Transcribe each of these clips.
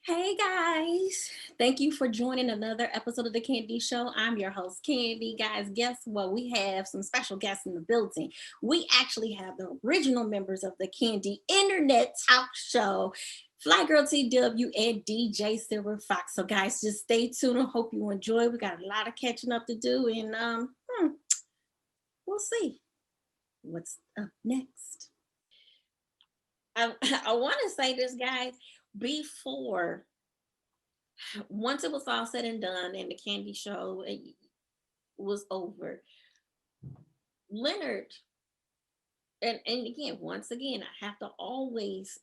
Hey guys, thank you for joining another episode of the Candy Show. I'm your host, Candy. Guys, guess what? We have some special guests in the building. We actually have the original members of the Candy Internet Talk Show, Fly Girl TW and DJ Silver Fox. So, guys, just stay tuned. I hope you enjoy. We got a lot of catching up to do, and we'll see what's up next. I, I want to say this, guys, before once it was all said and done and the candy show was over, Leonard, and again, once again, I have to always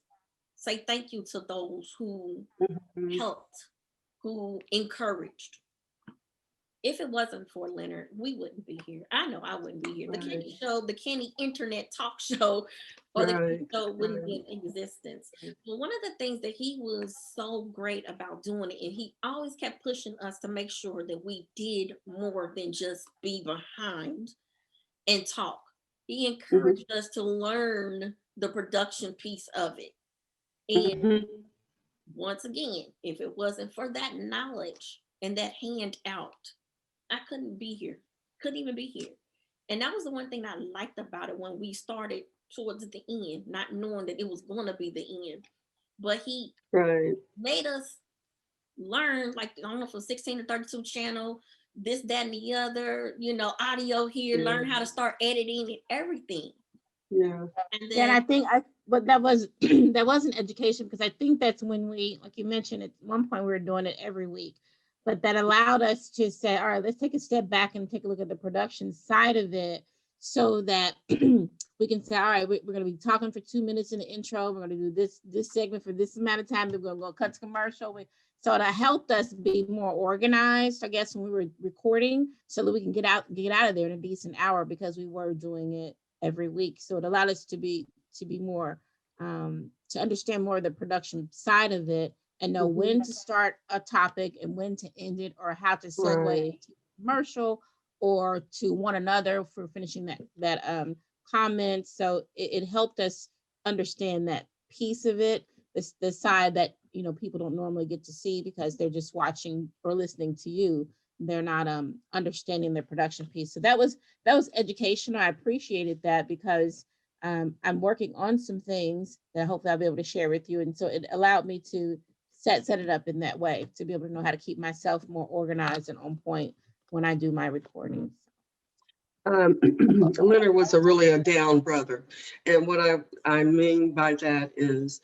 say thank you to those who Mhm. helped, who encouraged. If it wasn't for Leonard, we wouldn't be here. I know I wouldn't be here. The Right, Candy Show, the Candy Internet Talk Show, or the Candy right, Show wouldn't right, be in existence. But one of the things that he was so great about doing it, and he always kept pushing us to make sure that we did more than just be behind and talk. He mhm, encouraged us to learn the production piece of it. And mhm, once again, if it wasn't for that knowledge and that handout, I couldn't be here. Couldn't even be here. And that was the one thing I liked about it when we started towards the end, not knowing that it was going to be the end. But he right, made us learn, like, I don't know, from 16 to 32 channel, this, that, and the other, audio here, yeah, learn how to start editing and everything. yeah, And Yeah, and then, I think but that was that wasn't education because I think that's when we, like you mentioned, at one point we were doing it every week, but that allowed us to say, all right, let's take a step back and take a look at the production side of it, so that we can say, all right, we're going to be talking for 2 minutes in the intro. We're going to do this segment for this amount of time. Then we're going to go cut to commercial. So that helped us be more organized, I guess, when we were recording, so that we can get out of there in a decent hour because we were doing it every week. So it allowed us to be more to understand more of the production side of it and know mhm, when to start a topic and when to end it, or how to right, segue into commercial or to one another for finishing that comment. So it helped us understand that piece of it, the side that people don't normally get to see because they're just watching or listening to you. They're not understanding the production piece. So that was educational. I appreciated that because I'm working on some things that hopefully I'll be able to share with you. And so it allowed me to set it up in that way to be able to know how to keep myself more organized and on point when I do my recordings. Leonard was really a down brother, and what I mean by that is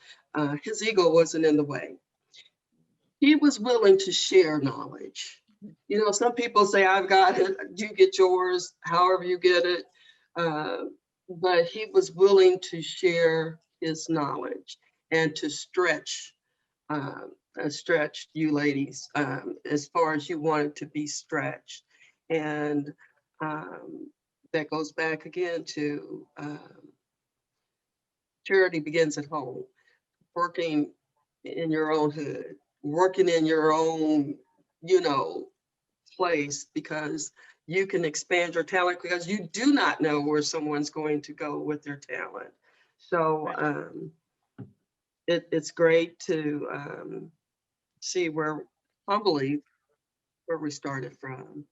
his ego wasn't in the way. He was willing to share knowledge. You know, some people say, "I've got it, you get yours, however you get it," uh, but he was willing to share his knowledge and to stretch you ladies as far as you wanted to be stretched. And um, that goes back again to charity begins at home, working in your own hood, working in your own, you know, place, because you can expand your talent because you do not know where someone's going to go with their talent. So Right. it's great to see where humbly where we started from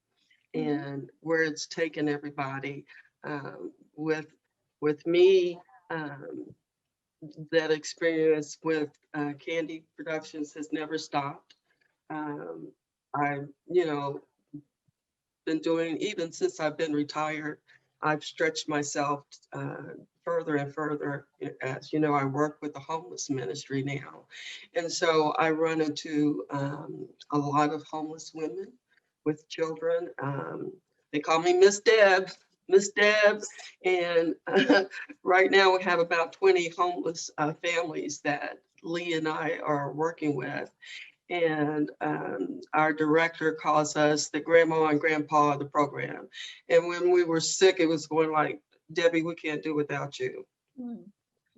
mhm, and where it's taken everybody. Um, with me, um, that experience with Candy Productions has never stopped. Um, I, you know, been doing even since I've been retired. I've stretched myself further and further. As you know, I work with the homeless ministry now, and so I run into a lot of homeless women with children. They call me Miss Deb. Miss Deb, and right now we have about 20 homeless families that Lee and I are working with, and our director calls us the grandma and grandpa of the program. And when we were sick, it was going like, Debbie, we can't do without you. mhm,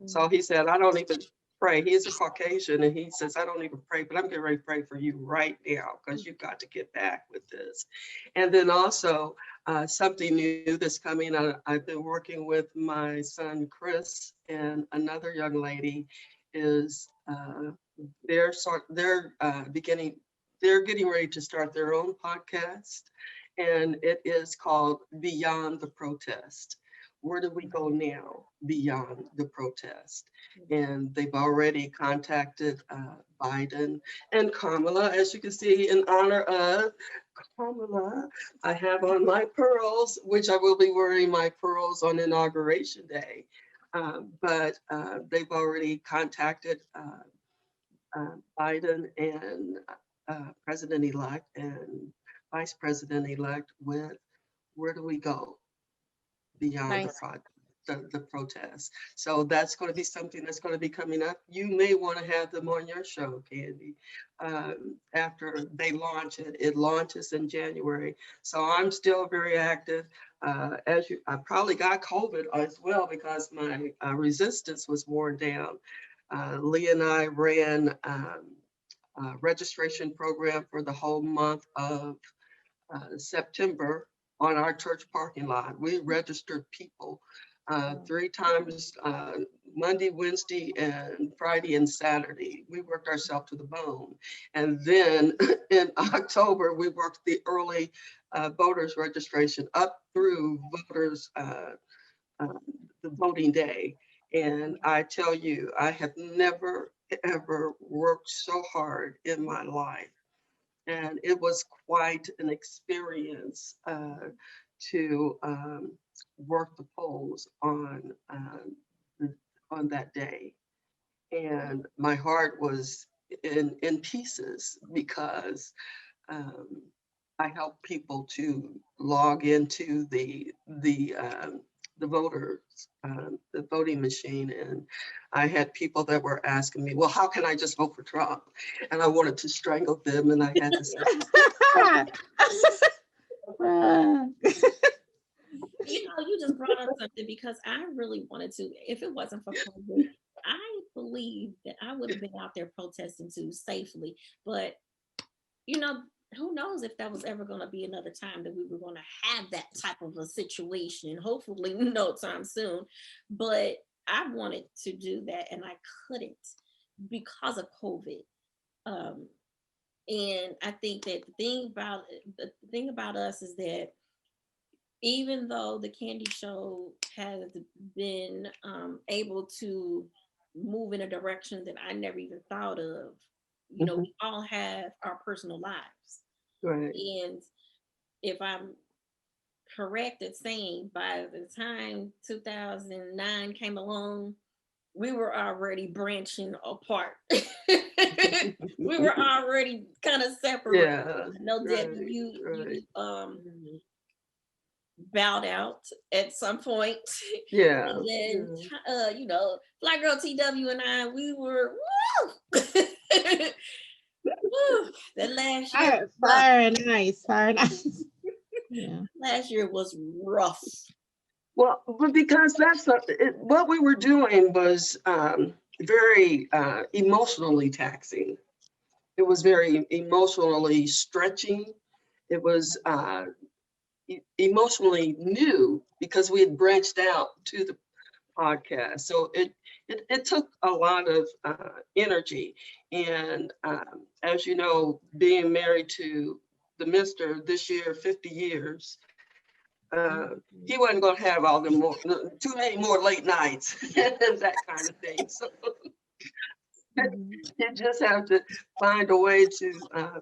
So he said, I don't even pray. He's a Caucasian, and he says, I don't even pray, but I'm getting ready to pray for you right now because you've got to get back with this. And then also something new that's coming. I've been working with my son Chris, and another young lady is beginning, they're getting ready to start their own podcast, and it is called Beyond the Protest. Where do we go now beyond the protest? And they've already contacted Biden and Kamala, as you can see, in honor of Kamala. I have on my pearls, which I will be wearing my pearls on Inauguration Day. But they've already contacted Biden and President-elect and Vice President-elect with where do we go beyond Nice. the protest. So that's going to be something that's going to be coming up. You may want to have them on your show, Candy, after they launch it. It launches in January. So I'm still very active. I probably got COVID as well because my resistance was worn down. Lee and I ran a registration program for the whole month of September on our church parking lot. We registered people 3 times, Monday, Wednesday, and Friday and Saturday. We worked ourselves to the bone. And then in October, we worked the early voters registration up through voters, the voting day. And I tell you, I have never, ever worked so hard in my life. And it was quite an experience to work the polls on that day. And my heart was in pieces because um, I helped people to log into the voters, the voting machine. And I had people that were asking me, well, how can I just vote for Trump? And I wanted to strangle them. And I had to say, You just brought up something because I really wanted to. If it wasn't for COVID, I believe that I would have been out there protesting too safely. But you know, who knows if that was ever going to be another time that we were going to have that type of a situation. Hopefully, no time soon. But I wanted to do that and I couldn't because of COVID. Um, and I think that the thing about us is that even though the Candy Show has been able to move in a direction that I never even thought of, mhm, we all have our personal lives. right, And if I'm correct at saying, by the time 2009 came along, we were already branching apart. We were already kind of separated. yeah, I know, Debbie, right, you right, mhm, bowed out at some point. yeah, And then, yeah, Fly Girl TW and I, we were, woo! Woo! That last year was Fire, rough. fire and ice, fire and ice. Yeah. Last year was rough. Well, but because what we were doing was very emotionally taxing. It was very emotionally stretching. It was emotionally new because we had branched out to the podcast. So it took a lot of energy. And as you know, being married to the Mister this year, 50 years, he wasn't going to have all the more, too many more late nights and that kind of thing. So Mhm. you just have to find a way to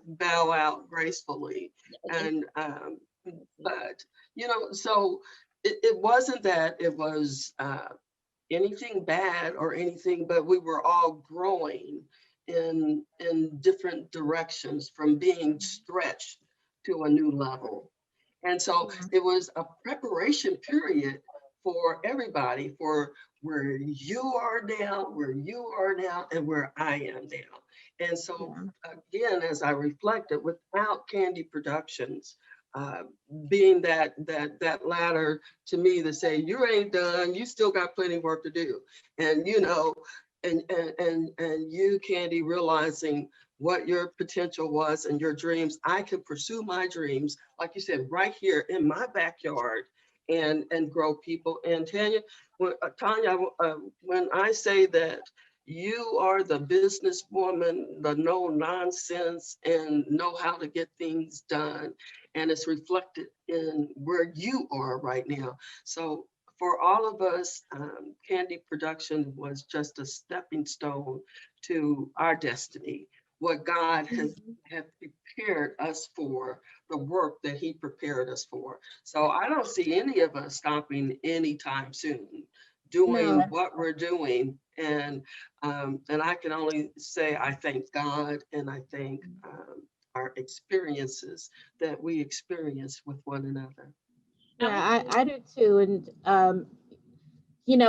bow out gracefully. And And but so it wasn't that it was anything bad or anything, but we were all growing in different directions from being stretched to a new level. And so Yeah. it was a preparation period for everybody for where you are now, where you are now, and where I am now. And so Yeah. again, as I reflected, without Candy Productions, uh, being that ladder to me to say you ain't done, you still got plenty of work to do, and and you, Candy, realizing what your potential was and your dreams. I could pursue my dreams, like you said, right here in my backyard and grow people. And Tanya, when I say that, You are the businesswoman, the no nonsense, and know how to get things done. And it's reflected in where you are right now. So for all of us, Candy Production was just a stepping stone to our destiny, what God has Mhm. have prepared us for, the work that He prepared us for. So I don't see any of us stopping anytime soon doing No, what we're doing. And I can only say I thank God and I thank our experiences that we experience with one another. I yeah, was I do too. And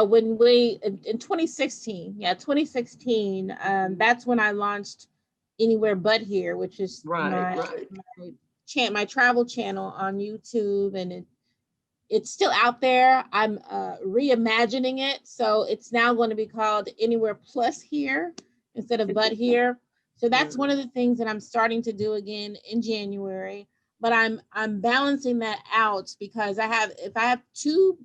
when we in 2016, yeah, 2016, that's when I launched Anywhere But Here, which is Right, right. my travel channel on YouTube, and it's still out there. I'm reimagining it, so it's now going to be called Anywhere Plus Here instead of But Here. So Yeah. that's one of the things that I'm starting to do again in January. But I'm balancing that out because if I have two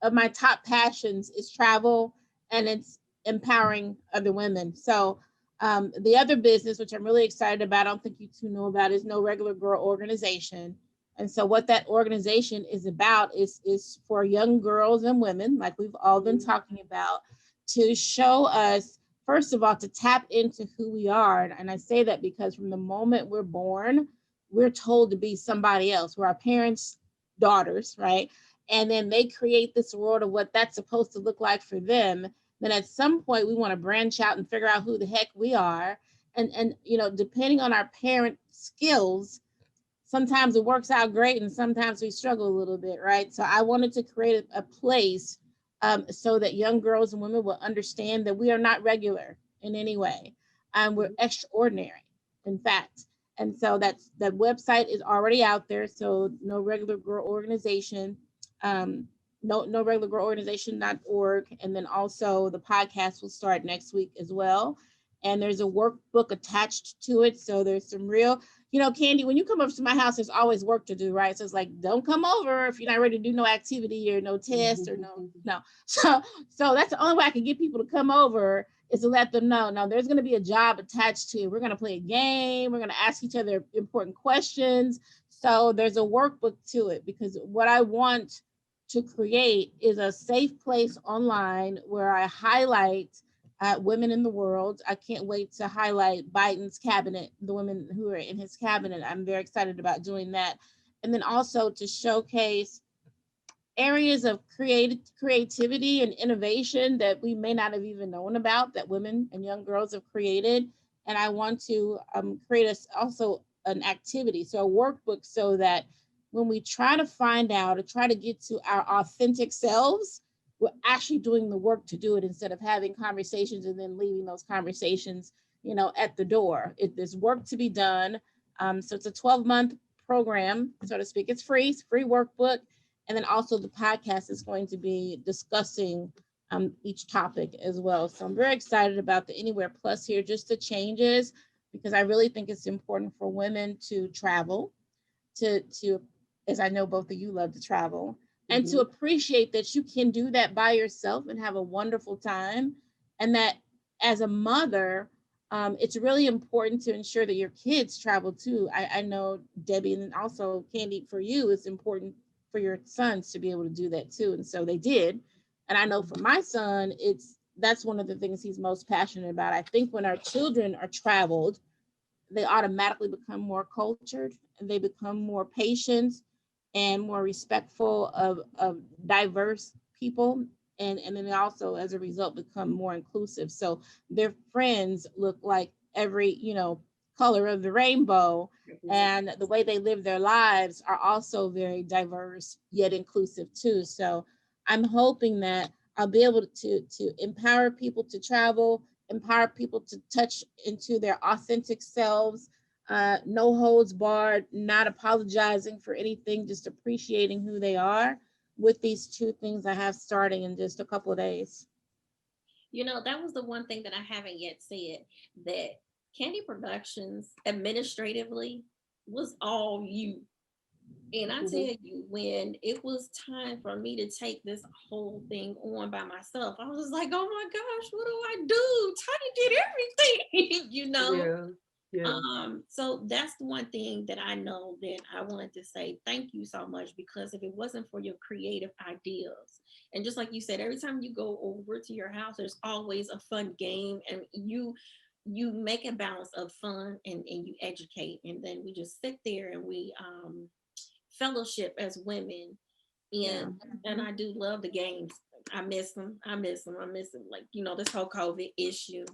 of my top passions is travel and it's empowering other women. So the other business, which I'm really excited about, I don't think you two know about, is No Regular Girl Organization. And so what that organization is about is for young girls and women, like we've all been talking about, to show us, first of all, to tap into who we are. And I say that because from the moment we're born, we're told to be somebody else. We're our parents' daughters, right? And then they create this world of what that's supposed to look like for them. Then at some point we want to branch out and figure out who the heck we are. And depending on our parent skills, sometimes it works out great and sometimes we struggle a little bit, right? So I wanted to create a place so that young girls and women will understand that we are not regular in any way. We're extraordinary, in fact. And so that website is already out there. So No Regular Girl Organization, um, no regular girl organization.org. And then also the podcast will start next week as well. And there's a workbook attached to it. So there's some real, Candy, when you come over to my house, there's always work to do, right? So it's like, don't come over if you're not ready to do no activity or no test or no. So that's the only way I can get people to come over is to let them know. Now there's going to be a job attached to it. We're going to play a game. We're going to ask each other important questions. So there's a workbook to it because what I want to create is a safe place online where I highlight women in the world. I can't wait to highlight Biden's cabinet, the women who are in his cabinet. I'm very excited about doing that. And then also to showcase areas of creativity and innovation that we may not have even known about that women and young girls have created. And I want to create also an activity, so a workbook, so that when we try to find out or try to get to our authentic selves, we're actually doing the work to do it instead of having conversations and then leaving those conversations, at the door. There's work to be done. So it's a 12-month program, so to speak. It's free workbook. And then also the podcast is going to be discussing each topic as well. So I'm very excited about the Anywhere Plus here, just the changes, because I really think it's important for women to travel, to as I know both of you love to travel, and to appreciate that you can do that by yourself and have a wonderful time. And that as a mother, it's really important to ensure that your kids travel too. I know, Debbie, and also Candy, for you, it's important for your sons to be able to do that too. And so they did. And I know for my son, that's one of the things he's most passionate about. I think when our children are traveled, they automatically become more cultured and they become more patient and more respectful of diverse people. And then they also, as a result, become more inclusive. So their friends look like every, color of the rainbow. And the way they live their lives are also very diverse, yet inclusive too. So I'm hoping that I'll be able to empower people to travel, empower people to touch into their authentic selves, no holds barred, not apologizing for anything, just appreciating who they are with these two things I have starting in just a couple of days. That was the one thing that I haven't yet said, that Candy Productions administratively was all you. And I tell Mhm. you, when it was time for me to take this whole thing on by myself, I was like, oh my gosh, what do I do? Tiny did everything, you know? Yeah. Yeah. So that's the one thing that I know that I wanted to say thank you so much, because if it wasn't for your creative ideas, and just like you said, every time you go over to your house, there's always a fun game, and you make a balance of fun and you educate, and then we just sit there and we fellowship as women. Yeah. And I do love the games. I miss them. I miss them. I miss them. Like, this whole COVID issue.